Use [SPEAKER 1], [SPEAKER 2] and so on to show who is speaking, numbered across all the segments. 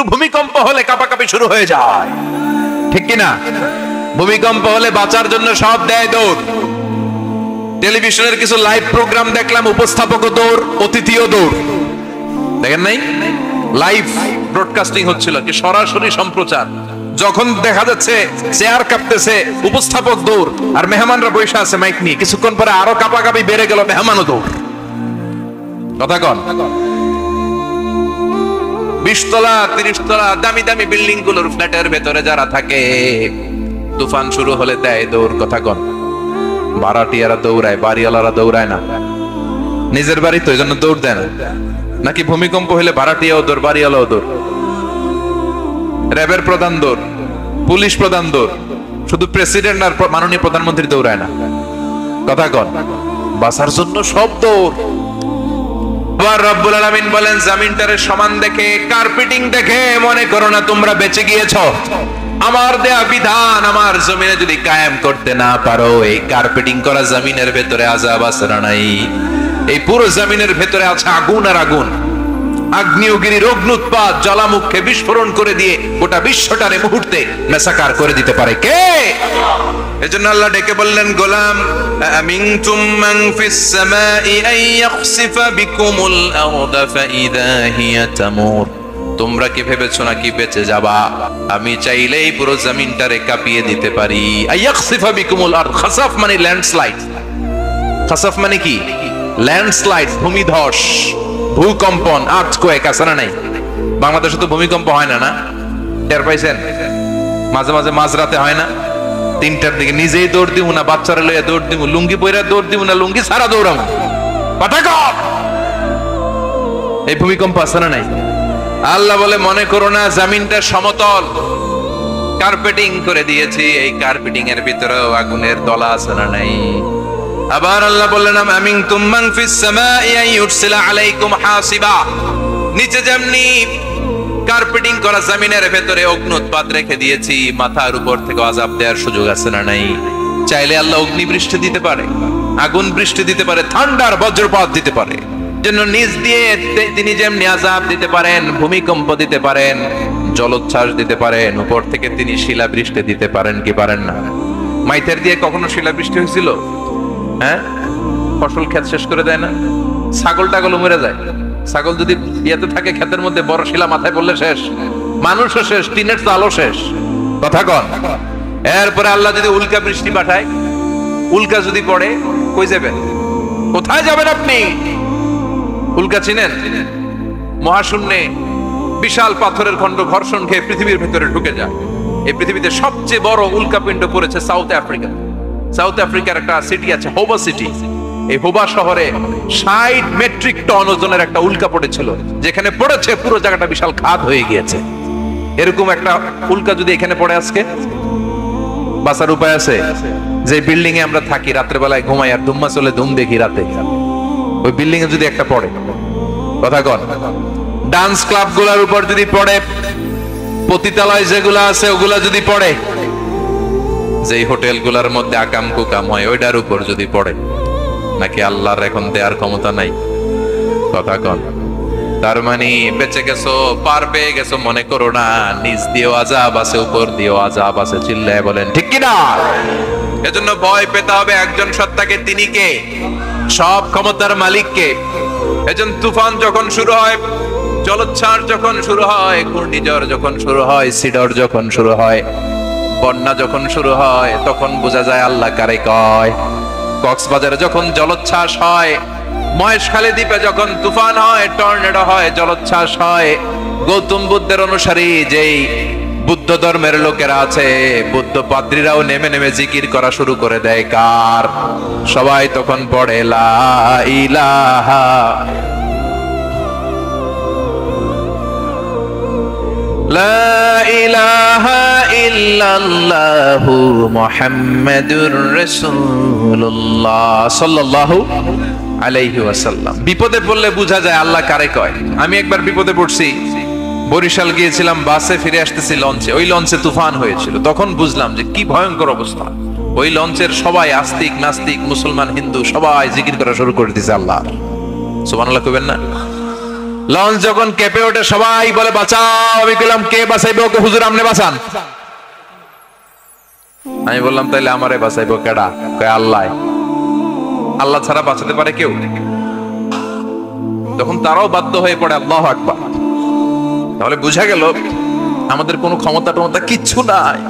[SPEAKER 1] একটু ভূমিকম্প হলে কাঁপাকাঁপি শুরু হয়ে যায়, ঠিক কিনা? ভূমিকম্প হলে বাঁচার জন্য সব দেয় দৌড়। টেলিভিশনের কিছু লাইভ প্রোগ্রাম দেখলাম, উপস্থাপকও দৌড়, অতিথিও দৌড়। দেখেন নাই? লাইভ ব্রডকাস্টিং হচ্ছিল, কি সরাসরি সম্প্রচার। যখন দেখা যাচ্ছে চেয়ার কাঁপতেছে, উপস্থাপক দৌড়, আর মেহমানরা বসে আছে মাইক নিয়ে। কিছুক্ষণ পরে আরো কাঁপাকাঁপি বেড়ে গেল, মেহমানও দৌড়। কথা কন? 20 তলা 30 তলা দামি দামি বিল্ডিং গুলোর ফ্ল্যাটের ভেতরে যারা থাকে, তুফান শুরু হলে দেয় দৌড়। কথা কন? ভাড়াটিয়ারা দৌড়ায়, বাড়িওয়ালারা দৌড়ায় না। নিজের বাড়ি তো, এই জন্য দৌড় দেয় না। নাকি ভূমিকম্প হলে ভাড়াটিয়াও দৌড়, বাড়িওয়ালাও দৌড়? র্যাবের প্রধান দৌড়, পুলিশ প্রধান দৌড়, শুধু প্রেসিডেন্ট আর মাননীয় প্রধানমন্ত্রী দৌড়ায় না। কথা কন? বাঁচার জন্য সব দৌড়। আবার রব্বুল আলামিন বলেন, জমিনটারে সমান দেখে, কার্পেটিং দেখে মনে করো না তোমরা বেঁচে গিয়েছো। আমার দেয়া বিধান আমার জমিনে যদি কায়েম করতে না পারো, এই কার্পেটিং করা জমিনের ভেতরে আযাব আছে না নাই? এই পুরো জমিনের ভেতরে আছে আগুন আর আগুন। আগ্নেয়গিরির অগ্নুৎপাত জ্বালামুখে বিস্ফোরণ করে দিয়ে গোটা বিশ্বটারে মুহূর্তে মেসাকার করে দিতে পারে কে? এজন্য আল্লাহ ডেকে বললেন, গোলাম আমিনতুম মান ফিস সামাই আন ইয়াখসিফা বিকুমুল আরদা ফাইদা হিয়া তামুর। তোমরা কি ভেবেছো নাকি বেঁচে যাবা? আমি চাইলেই পুরো জমিনটারে কাঁপিয়ে দিতে পারি। আয়াখসিফা বিকুমুল আরদ, খাসাফ মানে ল্যান্ডস্লাইড। খাসাফ মানে কি? ল্যান্ডস্লাইড, ভূমিধস, ভূকম্পন, আর্থকোয়েক আছে না নাই? বাংলাদেশে তো ভূমিকম্প হয় না, না? টের পাইছেন? মাঝে মাঝে মাঝরাতে হয় না? 3টার দিকে নিজেই দৌড় দিব না, বাচ্চারা লইয়া দৌড় দিব, লুঙ্গি পইরা দৌড় দিব না, লুঙ্গি ছাড়া দৌড়াবো। কথা কর? এই ভূমিকম্প আছে না নাই? আল্লাহ বলে, মনে করো না জমিনটা সমতল, কার্পেটিং করে দিয়েছি। এই কার্পেটিং এর ভিতরেও আগুনের দলা আছে না নাই? আবার আল্লাহ বললেন, আমিনতুম মান ফিস সামাই আন ইউরসিলা আলাইকুম হাসিবা। নিচে যেমনি কার্পেটিং করা জমিনের ভেতরে অগ্নুৎপাত রেখে দিয়েছি, মাথার উপর থেকে আযাব দেওয়ার সুযোগ আছে না নাই? চাইলে আল্লাহ অগ্নি বৃষ্টি দিতে পারে, আগুন বৃষ্টি দিতে পারে, ঠান্ডার বজ্রপাত দিতে পারে। জন্য নিজ দিয়ে তিনি যেমনি আযাব দিতে পারেন, ভূমিকম্প দিতে পারেন, জলোচ্ছ্বাস দিতে পারেন, উপর থেকে তিনি শিলা বৃষ্টি দিতে পারেন কি পারেন না? মাইথের দিয়ে কখনো শিলা বৃষ্টি হয়েছিল? হ্যাঁ, ফসল ক্ষেত শেষ করে দেয় না? ছাগল টাগল মরে যায়। ছাগল যদি ইয়েতে থাকে ক্ষেতের মধ্যে, বড় শিলা মাথায় পড়লে শেষ, মানুষও শেষ, টিনের চালও শেষ। কথা কন? এরপরে আল্লাহ যদি উল্কা বৃষ্টি পাঠায়, উল্কা যদি পড়ে, কই যাবেন? কোথায় যাবেন আপনি? উল্কা চিনেন? মহাশূন্যে বিশাল পাথরের খন্ড ঘর্ষণ খেয়ে পৃথিবীর ভেতরে ঢুকে যায়। এই পৃথিবীতে সবচেয়ে বড় উল্কাপিণ্ড পড়েছে সাউথ আফ্রিকা। সাউথ আফ্রিকার একটা সিটি আছে, হোবা সিটি। এই হোবা শহরে 60 মেট্রিক টন ওজনের একটা উল্কা পড়েছিল, যেখানে পড়েছে পুরো জায়গাটা বিশাল খাদ হয়ে গিয়েছে। এরকম একটা উল্কা যদি এখানে পড়ে আজকে, বাঁচার উপায় আছে? যে বিল্ডিং এ আমরা থাকি, রাত্রে বেলায় ঘুমাই আর ধুম্মা চলে ধুম দেখি রাতে, ওই বিল্ডিং এ যদি একটা পড়ে, কথা কন? ডান্স ক্লাব গুলার উপর যদি পড়ে, পতিতালয় যেগুলা আছে ওগুলা যদি পড়ে, যেই হোটেল গুলার মধ্যে আকাম কুকাম হয় ওইটার উপর যদি পড়ে, নাকি আল্লাহর এখন দেয়ার ক্ষমতা নাই? কথা কন? তার মানে বেঁচে গেছো, পার পেয়ে গেছো মনে করো না। নিচ দিয়েও আযাব আছে, উপর দিয়েও আযাব আছে। চিল্লায় বলেন ঠিক কিনা? এজন্য ভয় পেতে হবে একজন সত্তাকে, তিনি কে? সব ক্ষমতার মালিককে। এজন্য তুফান যখন শুরু হয়, জলোচ্ছ্বাস যখন শুরু হয়, ঘূর্ণিঝড় যখন শুরু হয়, সিডর যখন শুরু হয়, বন্যা যখন শুরু হয়, তখন বোঝা যায় আল্লাহ কারে কয়। কক্সবাজারে যখন জলোচ্ছ্বাস হয়, মহেশখালী দ্বীপে যখন তুফান হয়, টর্নেডো হয়, জলোচ্ছ্বাস হয়, গৌতম বুদ্ধের অনুসারী যেই বুদ্ধ ধর্মের লোকেরা আছে, বুদ্ধ পাদ্রীরাও নেমে নেমে জিকির করা শুরু করে দেয়। কার? সবাই তখন পড়ে লা ইলাহা লা ইলাহা ইল্লাল্লাহু মুহাম্মাদুর রাসূলুল্লাহ সাল্লাল্লাহু আলাইহি ওয়াসাল্লাম। বিপদে পড়লে বোঝা যায় আল্লাহ কারে কয়। আমি একবার বিপদে পড়ছি, বরিশাল গিয়েছিলাম, বাসে ফিরে আসতেছি লঞ্চে, ওই লঞ্চে তুফান হয়েছিল। তখন বুঝলাম যে কি ভয়ঙ্কর অবস্থা। ওই লঞ্চের সবাই আস্তিক নাস্তিক, মুসলমান হিন্দু সবাই জিকির করা শুরু করে দিয়েছে আল্লাহ। সুবহানাল্লাহ কইবেন না? লঞ্চ যখন কেঁপে ওঠে সবাই বলে বাঁচাও। আমি বললাম কে বাঁচাইবে ওকে? হুজুর আপনি বাঁচান। আমি বললাম তাইলে আমারে বাঁচাইবো কেডা? কয় আল্লাহ। আল্লাহ ছাড়া বাঁচাতে পারে কেউ? তখন তারাও বাধ্য হয়ে পড়ে আল্লাহু আকবার। তাহলে বুঝা গেল আমাদের কোনো ক্ষমতা টমতা কিচ্ছু নাই,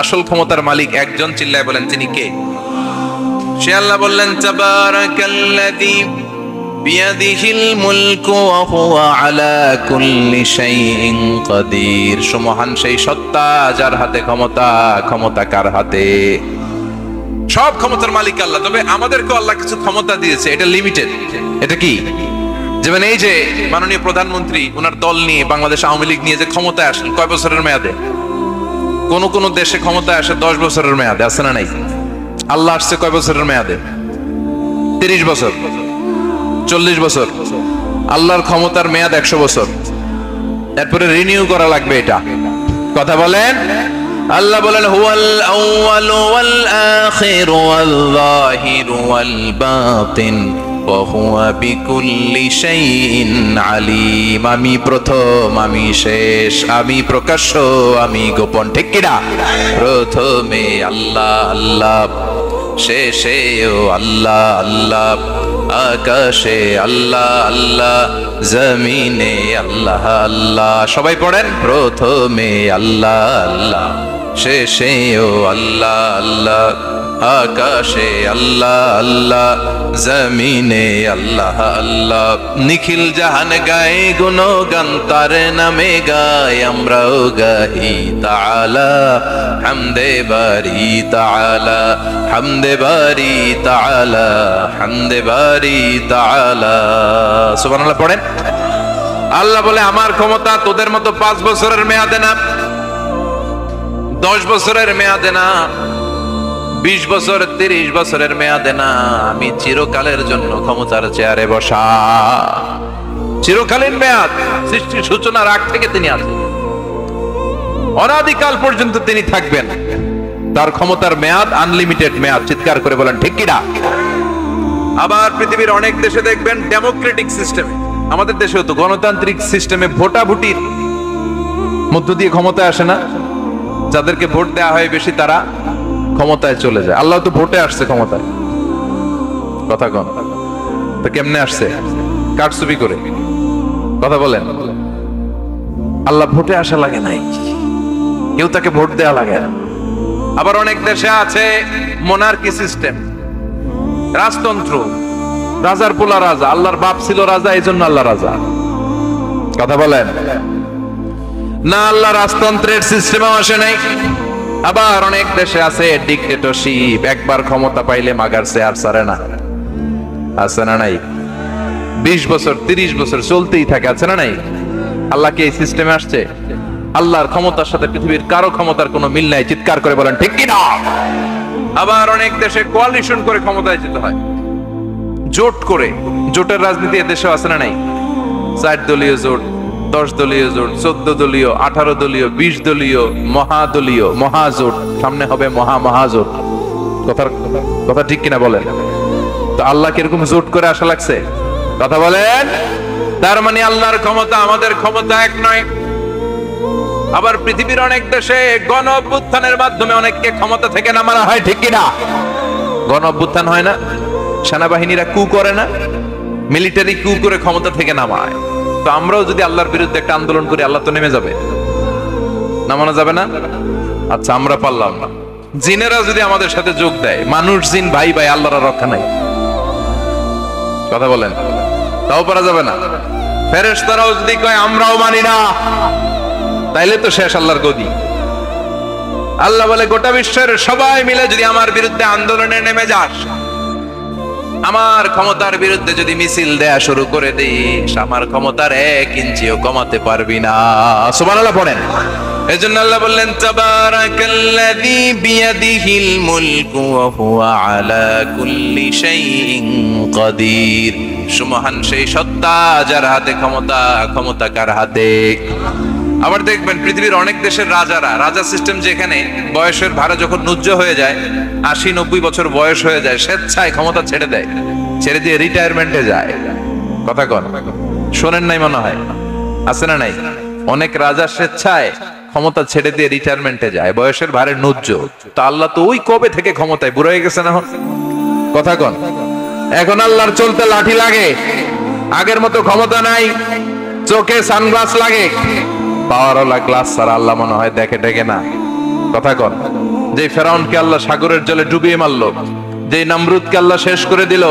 [SPEAKER 1] আসল ক্ষমতার মালিক একজন। চিল্লায় বলেন তিনি কে? সে আল্লাহ বললেন তাবারাকাল্লাযী বিয়াদিহিল মুলকু ওয়া হুয়া আলা কুল্লি শাইইন কাদির। সুমহান সেই সত্তা যার হাতে ক্ষমতা, ক্ষমতা কার হাতে? সব ক্ষমতার মালিক আল্লাহ। তবে আমাদেরকে আল্লাহ কিছু ক্ষমতা দিয়েছে, এটা লিমিটেড। এটা কি? যেমন এই যে মাননীয় প্রধানমন্ত্রী ওনার দল নিয়ে বাংলাদেশ আওয়ামী লীগ নিয়ে যে ক্ষমতায় আসেন কয় বছরের মেয়াদে? কোন কোন দেশে ক্ষমতায় আসে 10 বছরের মেয়াদে, আছে না নাই? আল্লাহ আসছে কয় বছরের মেয়াদে? 30 বছর, 40 বছর। আল্লাহর ক্ষমতার মেয়াদ 100 বছর। এরপরে রিনিউ করা লাগবে। এটা কথা বলেন। আল্লাহ বলেন হুয়াল আউয়ালু ওয়াল আখিরু ওয়াল যাহিরু ওয়াল বাতিন ওয়া হুয়া বিকুল্লি শাইইন আলিম। আমি প্রথম, আমি শেষ, আমি প্রকাশ্য, আমি গোপন। ঠিক কি না? প্রথমে আল্লাহ আল্লাহ, শেষেও আল্লাহ আল্লাহ, আকাশে আল্লাহ আল্লাহ, জমিনে আল্লাহ আল্লাহ। সবাই পড়েন, প্রথমে আল্লাহ আল্লাহ, শেষেও আল্লাহ আল্লাহ, আকাশে আল্লাহ আল্লাহ, জমিনে আল্লাহ আল্লাহ। নিখিল জাহান গায়ে গুণগান তার নামে গায়, আমরাও গাই তাআলা হামদে বারি তাআলা, হামদে বারি তাআলা, হামদে বারি তাআলা। সুবহানাল্লাহ পড়েন। আল্লাহ বলে আমার ক্ষমতা তোদের মতো 5 বছরের মেয়াদে না, 10 বছরের মেয়াদে না, 20 বছর 30 বছরের মেয়াদে না। আমি চিরকালের জন্য ক্ষমতার চেয়ারে বসা। চিরকালীন মেয়াদ, সৃষ্টির সূচনার আগ থেকে তিনি আছেন, অনাদিকাল পর্যন্ত তিনি থাকবেন। তার ক্ষমতার মেয়াদ আনলিমিটেড মেয়াদ। চিৎকার করে বলেন ঠিক কি না? আবার পৃথিবীর অনেক দেশে দেখবেন ডেমোক্রেটিক সিস্টেমে, আমাদের দেশেও তো গণতান্ত্রিক সিস্টেমে ভোটাভুটির মধ্য দিয়ে ক্ষমতায় আসে না। যাদেরকে ভোট দেওয়া হয় বেশি তারা ক্ষমতায় চলে যায়। আল্লাহ তো ভোটে আসছে ক্ষমতায়। কথা কন, তো কেমনে আসছে? কারচুপি করে। কথা বলেন। আল্লাহ ভোটে আসা লাগে নাই, কেউ তাকে ভোট দেয়া লাগে না। আবার অনেক দেশে আছে মোনার্কি সিস্টেম, রাজতন্ত্র, রাজার পোলা রাজা। আল্লাহর বাপ ছিল রাজা, এই জন্য আল্লাহ রাজা। কথা বলেন না, আল্লাহ রাজতন্ত্রের সিস্টেমও আসে নাই। আবার অনেক দেশে আছে ডিক্টেটরশিপ, একবার ক্ষমতা পাইলে মাগার চেয়ার ছাড়ে না। আছে না নাই? 20 বছর 30 বছর চলতেই থাকে, আছে না নাই? আল্লাহ কি এই সিস্টেমে আসছে? আল্লাহর ক্ষমতার সাথে পৃথিবীর কারো ক্ষমতার কোনো মিল নাই। চিৎকার করে বলেন ঠিক কি না? আবার অনেক দেশে কোয়ালিশন করে ক্ষমতায় যেতে হয়, জোট করে। জোটের রাজনীতি এদেশে আছে না নাই? 4 দলীয় জোট, 10 দলীয় জোট, 14 দলীয়, 18 দলীয়, 20 দলীয়, মহাদলীয়, মহাজোট, সামনে হবে মহাজোট। কথা ঠিক কিনা বলেন? তো আল্লাহ কিরকম জোট করে আসা লাগছে? কথা বলেন। তার মানে আল্লাহর ক্ষমতা আমাদের ক্ষমতা এক নয়। আবার পৃথিবীর অনেক দেশে গণ অভ্যুত্থানের মাধ্যমে অনেককে ক্ষমতা থেকে নামানো হয়। ঠিক কিনা? গণ অভ্যুত্থান হয় না, সেনাবাহিনীরা কু করে না, মিলিটারি কু করে ক্ষমতা থেকে নামায়। তো আমরাও যদি আল্লাহর বিরুদ্ধে একটা আন্দোলন করি, আল্লাহ তো নেমে যাবে, নামানো যাবে না? আচ্ছা আমরা পারলাম না, জিনেরা যদি আমাদের সাথে যোগ দেয়, মানুষ জিন ভাই ভাই, আল্লাহর রক্ষা নাই। কথা বলেন, তাও পারা যাবে না। ফেরেশতারাও যদি কয় আমরাও মানি না, তাইলে তো শেষ আল্লাহর গদি। আল্লাহ বলে গোটা বিশ্বের সবাই মিলে যদি আমার বিরুদ্ধে আন্দোলনে নেমে যাস, আমার ক্ষমতার বিরুদ্ধে যদি মিছিল দেয়া শুরু করে দিস, আমার ক্ষমতার 1 ইঞ্চিও কমাতে পারবি না। সুবহানাল্লাহ পড়েন। এজন্য আল্লাহ বললেন তাবারাকাল্লাযী বিয়াদিহিল মুলকু ওয়া হুয়া আলা কুল্লি শাইইন কাদির। সুমহান সেই সত্তা যার হাতে ক্ষমতা, ক্ষমতা কার হাতে? আবার দেখবেন পৃথিবীর অনেক দেশের রাজারা, রাজা সিস্টেম যেখানে বয়সের ভারে যখন নুজ্জ হয়ে যায়, 80-90 বছর বয়স হয়ে যায়, স্বেচ্ছায় ক্ষমতা ছেড়ে দেয়, ছেড়ে দিয়ে রিটায়ারমেন্টে যায়। কথা কন, শোনেন নাই মনে হয়, আছে না নাই? অনেক রাজা স্বেচ্ছায় ক্ষমতা ছেড়ে দিয়ে রিটায়ারমেন্টে যায়, বয়সের ভারে নুজ্জ। তা আল্লাহ তো ওই কবে থেকে ক্ষমতায়, বুড়ো হয়ে গেছে না এখন? কথা কন। এখন আল্লাহর চলতে লাঠি লাগে, আগের মতো ক্ষমতা নাই। চোখে সানগ্লাস লাগে, পাওয়ারওয়ালা গ্লাস ছাড়া আল্লাহ মনে হয় দেখে টেকে না। কথা কন। যে ফেরাউনকে আল্লাহ সাগরের জলে ডুবিয়ে মারলো, যে নমরুদকে আল্লাহ শেষ করে দিল,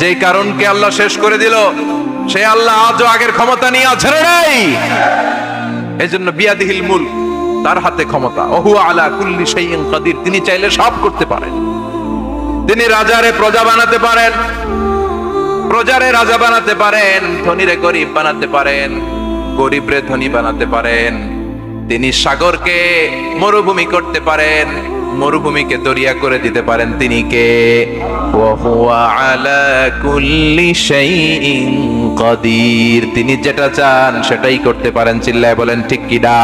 [SPEAKER 1] যে কারণকে আল্লাহ শেষ করে দিল, সে আল্লাহ আজও আগের ক্ষমতা নিয়ে আছে নাই? এজন্য বিয়াদিহিল মুলক, তার হাতে ক্ষমতা। ওহু আলা কুল্লি শাইইন কাদির, তিনি চাইলে সব করতে পারেন। তিনি রাজারে প্রজা বানাতে পারেন, প্রজারে রাজা বানাতে পারেন, ধনীরে গরিব বানাতে পারেন, গরিবরে ধনী বানাতে পারেন। তিনি সাগরকে মরুভূমি করতে পারেন, মরুভূমিকে দরিয়া করে দিতে পারেন। তিনি কে? ওয়া হুয়া আলা কুল্লি শাইইন কাদির, তিনি যেটা চান সেটাই করতে পারেন। চিল্লায় বলেন ঠিক কিনা?